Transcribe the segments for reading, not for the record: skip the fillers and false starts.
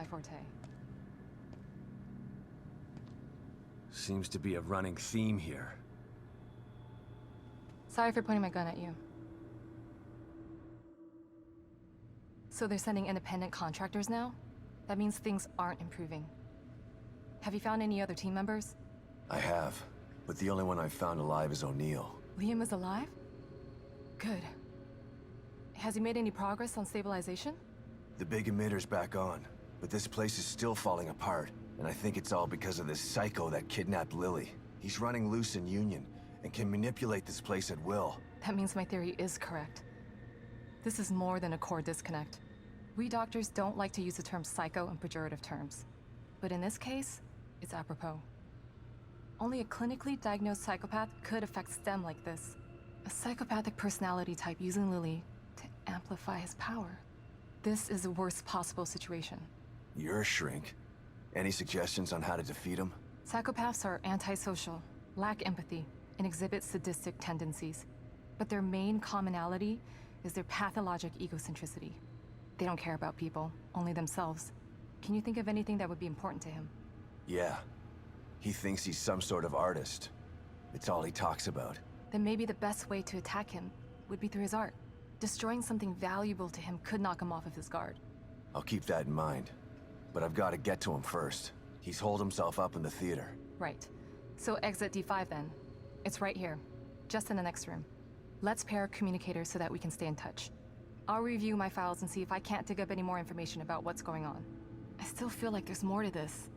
my forte. Seems to be a running theme here. Sorry for pointing my gun at you. So they're sending independent contractors now? That means things aren't improving. Have you found any other team members? I have, but the only one I've found alive is O'Neill. Liam is alive? Good. Has he made any progress on stabilization? The big emitter's back on, but this place is still falling apart, and I think it's all because of this psycho that kidnapped Lily. He's running loose in Union, and can manipulate this place at will. That means my theory is correct. This is more than a core disconnect. We doctors don't like to use the term psycho in pejorative terms. But in this case, it's apropos. Only a clinically diagnosed psychopath could affect STEM like this. A psychopathic personality type using Lily to amplify his power. This is the worst possible situation. You're a shrink. Any suggestions on how to defeat him? Psychopaths are antisocial, lack empathy, and exhibit sadistic tendencies. But their main commonality is their pathologic egocentricity. They don't care about people, only themselves. Can you think of anything that would be important to him? Yeah. He thinks he's some sort of artist. It's all he talks about. Then maybe the best way to attack him would be through his art. Destroying something valuable to him could knock him off of his guard. I'll keep that in mind. But I've got to get to him first. He's holed himself up in the theater. Right. So exit D5 then. It's right here, just in the next room. Let's pair communicators so that we can stay in touch. I'll review my files and see if I can't dig up any more information about what's going on. I still feel like there's more to this.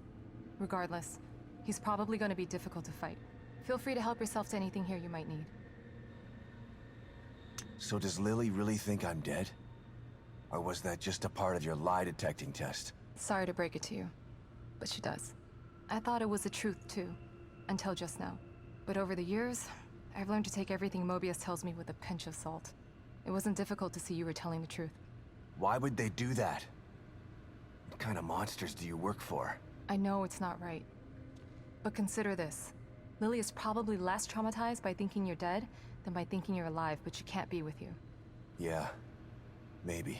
Regardless, he's probably going to be difficult to fight. Feel free to help yourself to anything here you might need. So does Lily really think I'm dead? Or was that just a part of your lie detecting test? Sorry to break it to you, but she does. I thought it was the truth too, until just now. But over the years, I've learned to take everything Mobius tells me with a pinch of salt. It wasn't difficult to see you were telling the truth. Why would they do that? What kind of monsters do you work for? I know it's not right. But consider this. Lily is probably less traumatized by thinking you're dead than by thinking you're alive, but she can't be with you. Yeah, maybe.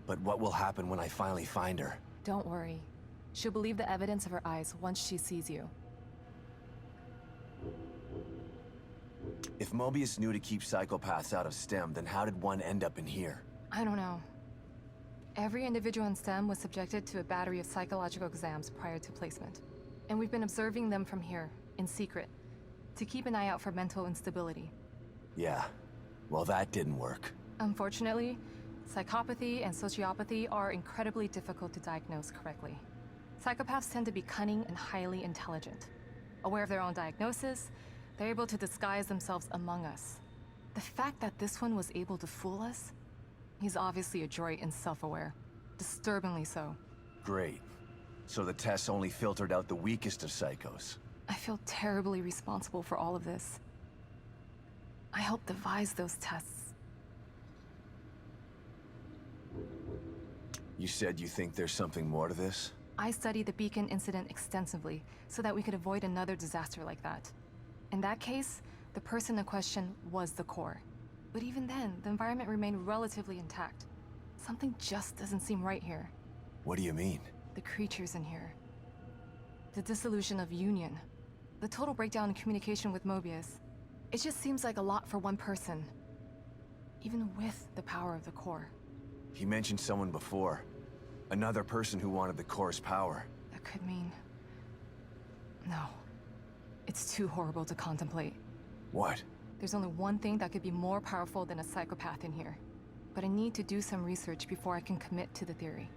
But what will happen when I finally find her? Don't worry. She'll believe the evidence of her eyes once she sees you. If Mobius knew to keep psychopaths out of STEM, then how did one end up in here? I don't know. Every individual in STEM was subjected to a battery of psychological exams prior to placement. And we've been observing them from here, in secret, to keep an eye out for mental instability. Yeah, well that didn't work. Unfortunately, psychopathy and sociopathy are incredibly difficult to diagnose correctly. Psychopaths tend to be cunning and highly intelligent. Aware of their own diagnosis, they're able to disguise themselves among us. The fact that this one was able to fool us, he's obviously adroit and self-aware. Disturbingly so. Great. So the tests only filtered out the weakest of psychos. I feel terribly responsible for all of this. I helped devise those tests. You said you think there's something more to this? I studied the Beacon incident extensively so that we could avoid another disaster like that. In that case, the person in question was the core. But even then, the environment remained relatively intact. Something just doesn't seem right here. What do you mean? The creatures in here. The dissolution of Union. The total breakdown in communication with Mobius. It just seems like a lot for one person. Even with the power of the core. He mentioned someone before. Another person who wanted the core's power. That could mean... No. It's too horrible to contemplate. What? There's only one thing that could be more powerful than a psychopath in here. But I need to do some research before I can commit to the theory.